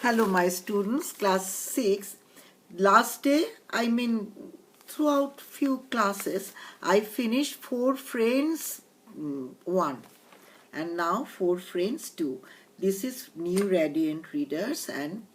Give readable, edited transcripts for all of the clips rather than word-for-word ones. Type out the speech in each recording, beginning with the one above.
Hello my students, class 6. Last day, throughout few classes, I finished 4 friends 1 and now 4 friends 2. This is new Radiant Readers and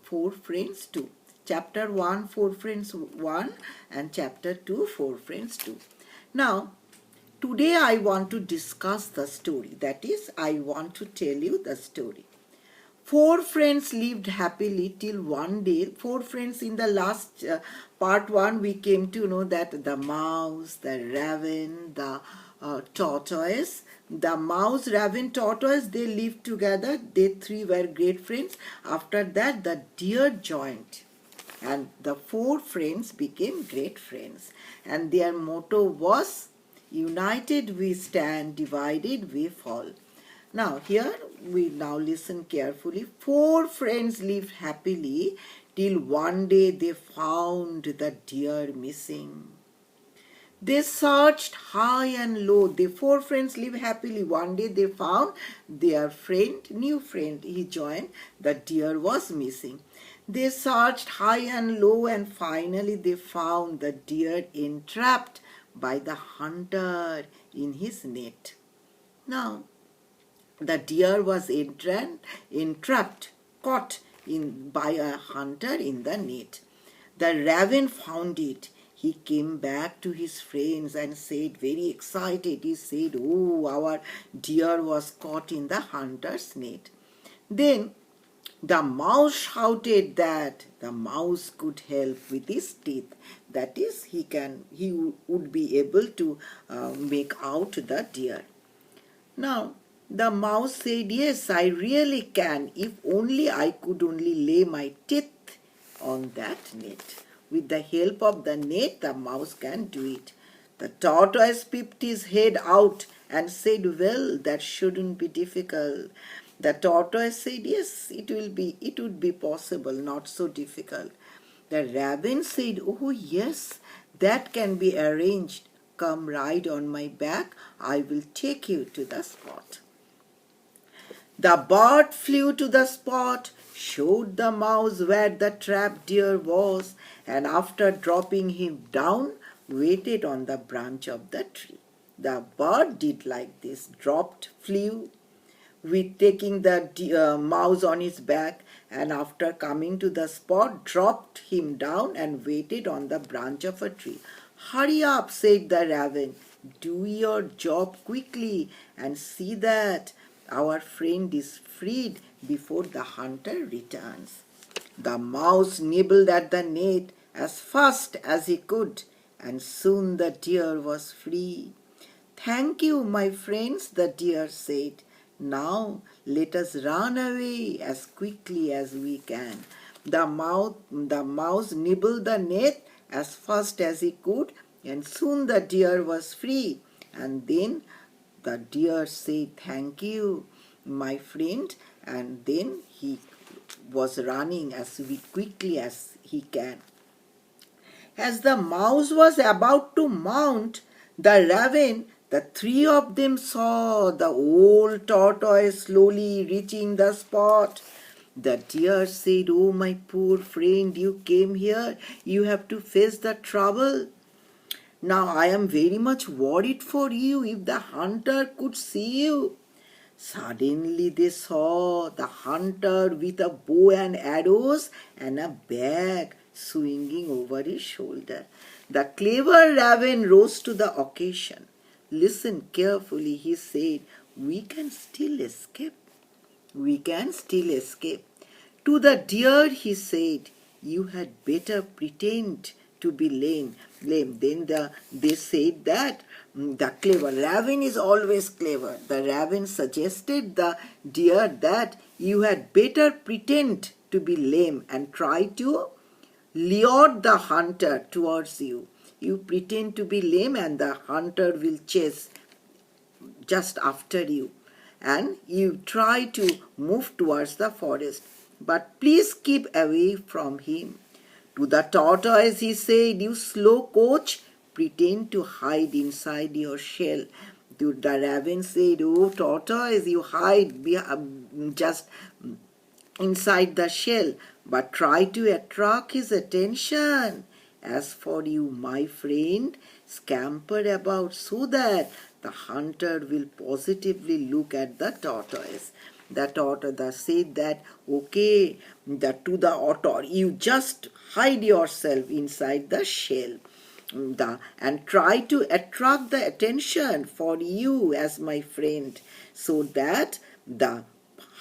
4 friends 2. Chapter 1, 4 friends 1 and chapter 2, 4 friends 2. Now, today I want to discuss the story. That is, I want to tell you the story. 4 friends lived happily till one day. 4 friends in the last part 1 we came to know that the mouse, the raven, the tortoise. The mouse, raven, tortoise, they lived together. They 3 were great friends. After that the deer joined. And the 4 friends became great friends. And their motto was, united we stand, divided we fall. Now here we now listen carefully. 4 friends lived happily till one day they found the deer missing. They searched high and low. The 4 friends lived happily. One day they found their new friend. He joined. The deer was missing. They searched high and low and finally they found the deer entrapped by the hunter in his net. Now, the deer was entrapped, caught by a hunter in the net. The raven found it. He came back to his friends and said, very excited, he said, "Oh, our deer was caught in the hunter's net." Then the mouse shouted that the mouse could help with his teeth. That is, he would be able to make out the deer. Now, the mouse said, "Yes, I really can, if only I could only lay my teeth on that net." With the help of the net, the mouse can do it. The tortoise peeped his head out and said, "Well, that shouldn't be difficult." The tortoise said, "Yes, it would be possible, not so difficult." The raven said, "Oh, yes, that can be arranged. Come ride on my back, I will take you to the spot." The bird flew to the spot, showed the mouse where the trapped deer was, and after dropping him down, waited on the branch of the tree. The bird did like this, flew, with taking the mouse on his back, and after coming to the spot, dropped him down and waited on the branch of a tree. "Hurry up," said the raven. "Do your job quickly and see that our friend is freed before the hunter returns." The mouse nibbled at the net as fast as he could, and soon the deer was free. "Thank you, my friends," the deer said. "Now let us run away as quickly as we can." The mouse nibbled the net as fast as he could, and soon the deer was free. And then the deer said, "Thank you, my friend," and then he was running as quickly as he can. As the mouse was about to mount the raven, the 3 of them saw the old tortoise slowly reaching the spot. The deer said, "Oh, my poor friend, you came here. You have to face the trouble. Now I am very much worried for you. If the hunter could see you." Suddenly they saw the hunter with a bow and arrows and a bag swinging over his shoulder. The clever raven rose to the occasion. "Listen carefully," he said. "We can still escape. We can still escape." To the deer he said, "You had better pretend to be lame." Then they said that the clever raven is always clever. The raven suggested the deer that you had better pretend to be lame and try to lure the hunter towards you. You pretend to be lame and the hunter will chase just after you. And you try to move towards the forest. But please keep away from him. To the tortoise he said, "You slow coach, pretend to hide inside your shell." The raven said, "Oh, tortoise, you hide just inside the shell, but try to attract his attention. As for you, my friend, scamper about so that the hunter will positively look at the tortoise. The tortoise said that, okay, to the otter, you just hide yourself inside the shell. And try to attract the attention for you as my friend, so that the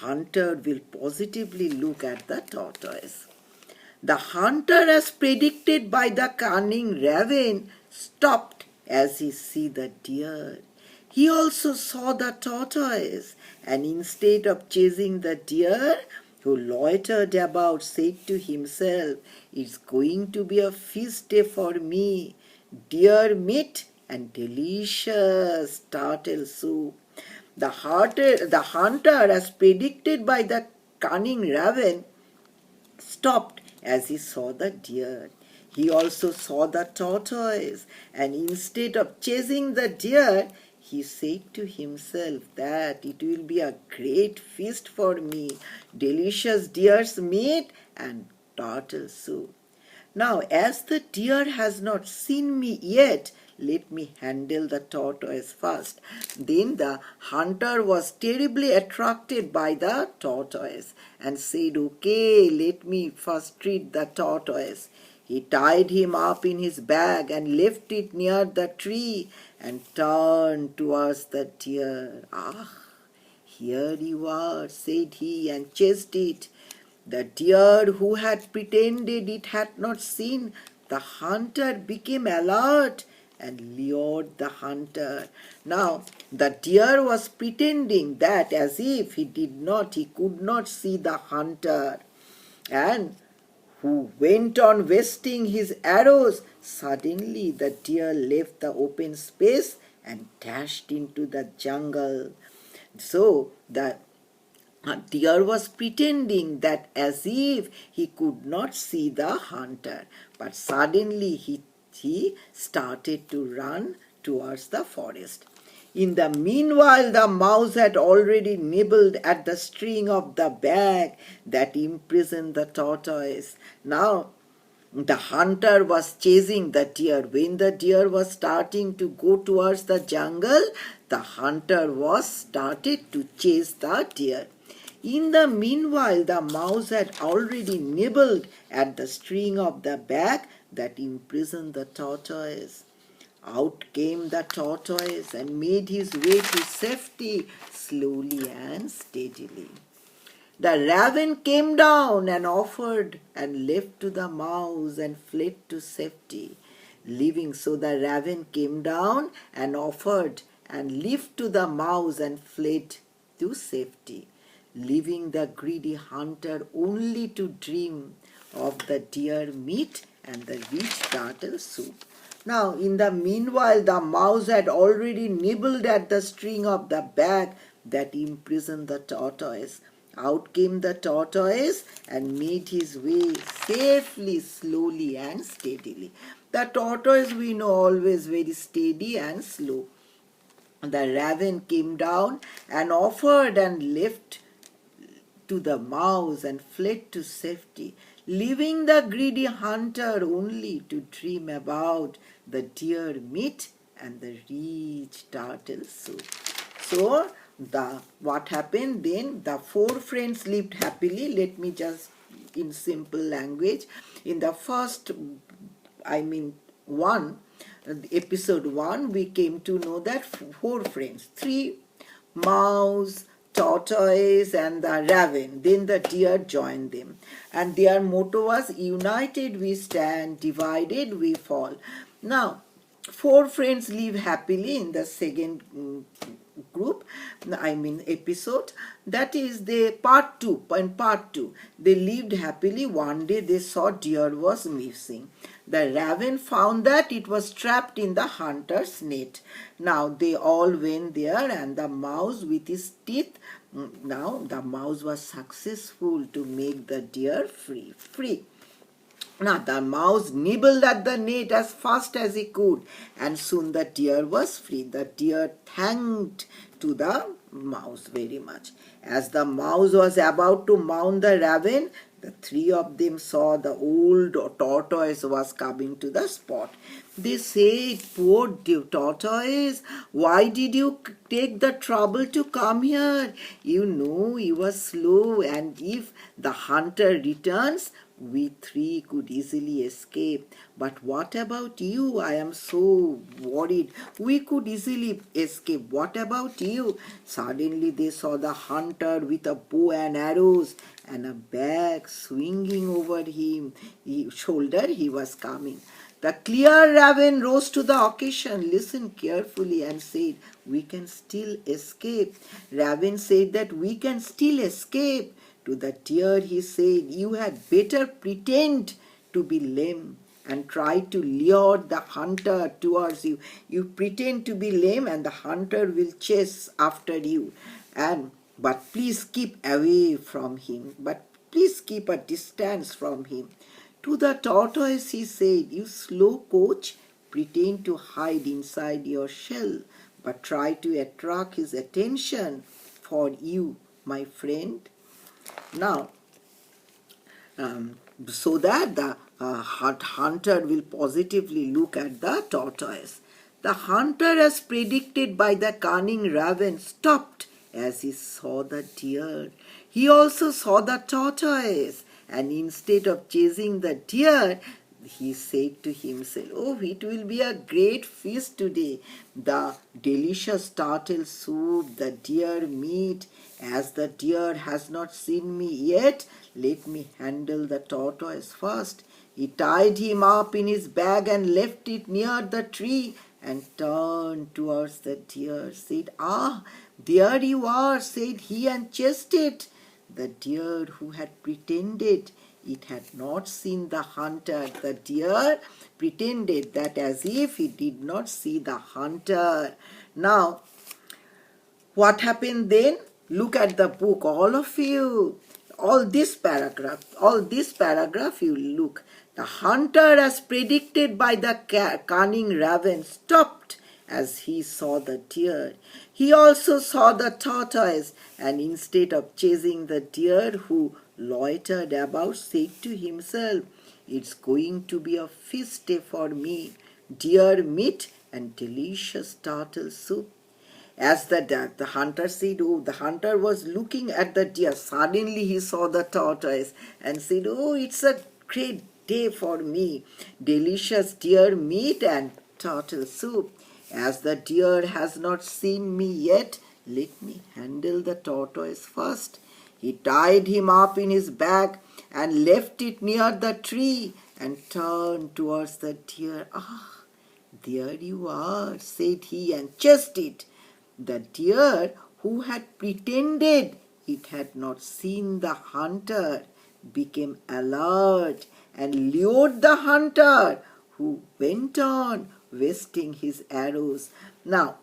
hunter will positively look at the tortoise. The hunter, as predicted by the cunning raven, stopped as he see the deer. He also saw the tortoise, and instead of chasing the deer, who loitered about, said to himself, "It's going to be a feast day for me. Deer meat and delicious turtle soup." The hunter, as predicted by the cunning raven, stopped as he saw the deer. He also saw the tortoise, and instead of chasing the deer, he said to himself that it will be a great feast for me, delicious deer's meat and turtle soup. Now, as the deer has not seen me yet, let me handle the tortoise first. Then the hunter was terribly attracted by the tortoise and said, okay, let me first treat the tortoise. He tied him up in his bag and left it near the tree and turned towards the deer. "Ah, here you are," said he, and chased it. The deer, who had pretended it had not seen the hunter, became alert and lured the hunter. Now, the deer was pretending that as if he could not see the hunter, and who went on wasting his arrows. Suddenly the deer left the open space and dashed into the jungle. So the deer was pretending that as if he could not see the hunter, but suddenly he started to run towards the forest. In the meanwhile, the mouse had already nibbled at the string of the bag that imprisoned the tortoise. Now, the hunter was chasing the deer. When the deer was starting to go towards the jungle, the hunter was started to chase the deer. In the meanwhile, the mouse had already nibbled at the string of the bag that imprisoned the tortoise. Out came the tortoise and made his way to safety slowly and steadily. The raven came down and offered and left to the mouse and fled to safety. So the raven came down and offered and left to the mouse and fled to safety, leaving the greedy hunter only to dream of the deer meat and the rich turtle soup. Now, in the meanwhile, the mouse had already nibbled at the string of the bag that imprisoned the tortoise. Out came the tortoise and made his way safely, slowly and steadily. The tortoise, we know, always very steady and slow. The raven came down and offered and left to the mouse and fled to safety, leaving the greedy hunter only to dream about the deer meat and the rich turtle soup. So, what happened then? The four friends lived happily. Let me just, in simple language, in the first, episode 1, we came to know that four friends, 3 mouse, tortoise and the raven. Then the deer joined them, and their motto was, united we stand, divided we fall. Now, 4 friends live happily in the second episode. That is the part 2. In part 2, they lived happily. One day they saw deer was missing. The raven found that it was trapped in the hunter's net. Now they all went there, and the mouse with his teeth, now the mouse was successful to make the deer free. Now the mouse nibbled at the net as fast as he could, and soon the deer was free. The deer thanked to the mouse very much. As the mouse was about to mount the raven, the three of them saw the old tortoise was coming to the spot. They said, "Poor tortoise, why did you take the trouble to come here? You know you were slow, and if the hunter returns, we three could easily escape. But what about you? I am so worried. We could easily escape. What about you?" Suddenly they saw the hunter with a bow and arrows and a bag swinging over him. Shoulder he was coming. The clear raven rose to the occasion, listened carefully, and said, "We can still escape." Raven said that we can still escape. To the deer he said, "You had better pretend to be lame and try to lure the hunter towards you. You pretend to be lame and the hunter will chase after you. But please keep away from him. But please keep a distance from him." To the tortoise he said, "You slow coach, pretend to hide inside your shell, but try to attract his attention for you, my friend." Now, so that the hunter will positively look at the tortoise. The hunter, as predicted by the cunning raven, stopped as he saw the deer. He also saw the tortoise, and instead of chasing the deer, he said to himself, "Oh, it will be a great feast today. The delicious turtle soup, the deer meat. As the deer has not seen me yet, let me handle the tortoise first." He tied him up in his bag and left it near the tree and turned towards the deer, said, "Ah, there you are," said he, and chased it. The deer, who had pretended it had not seen the hunter, the deer pretended that as if he did not see the hunter. Now, what happened then? Look at the book, all of you. All this paragraph you look. The hunter, as predicted by the cunning raven, stopped as he saw the deer. He also saw the tortoise, and instead of chasing the deer who loitered about, said to himself, "It's going to be a feast day for me. Deer meat and delicious turtle soup." As the hunter said, "Oh," the hunter was looking at the deer. Suddenly he saw the tortoise and said, "Oh, it's a great day for me. Delicious deer meat and turtle soup. As the deer has not seen me yet, let me handle the tortoise first." He tied him up in his bag and left it near the tree and turned towards the deer. "Ah, there you are," said he, and chased it. The deer, who had pretended it had not seen the hunter, became alert and lured the hunter, who went on wasting his arrows. Now,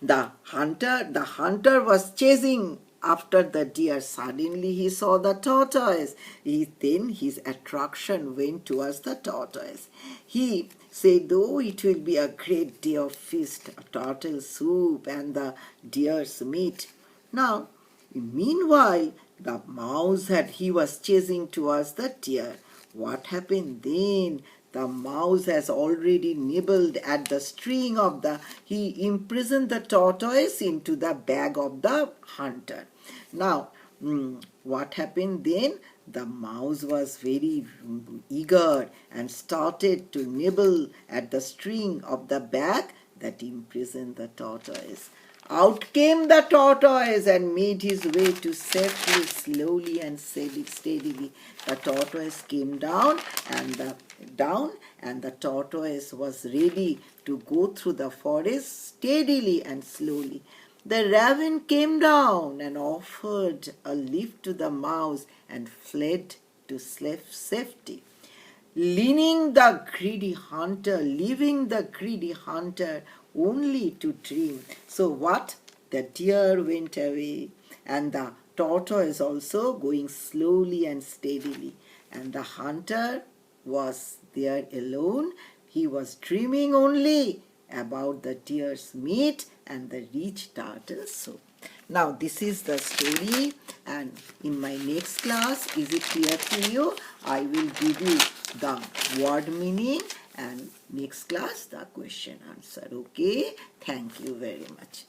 the hunter was chasing after the deer. Suddenly he saw the tortoise. Then his attraction went towards the tortoise. He said, "Oh, it will be a great day of feast, a turtle soup and the deer's meat." Now, meanwhile, the mouse he was chasing towards the deer. What happened then? The mouse has already nibbled at the string of he imprisoned the tortoise into the bag of the hunter. Now, what happened then? The mouse was very eager and started to nibble at the string of the bag that imprisoned the tortoise. Out came the tortoise and made his way to safety slowly and steadily. The tortoise came down and the tortoise was ready to go through the forest steadily and slowly. The raven came down and offered a lift to the mouse and fled to safety, leaving the greedy hunter only to dream. So what? The deer went away and the tortoise also going slowly and steadily. And the hunter was there alone. He was dreaming only about the deer's meat and the rich turtle soup. Now this is the story, and in my next class, is it clear to you? I will give you the word meaning and next class the question answer. Okay, thank you very much.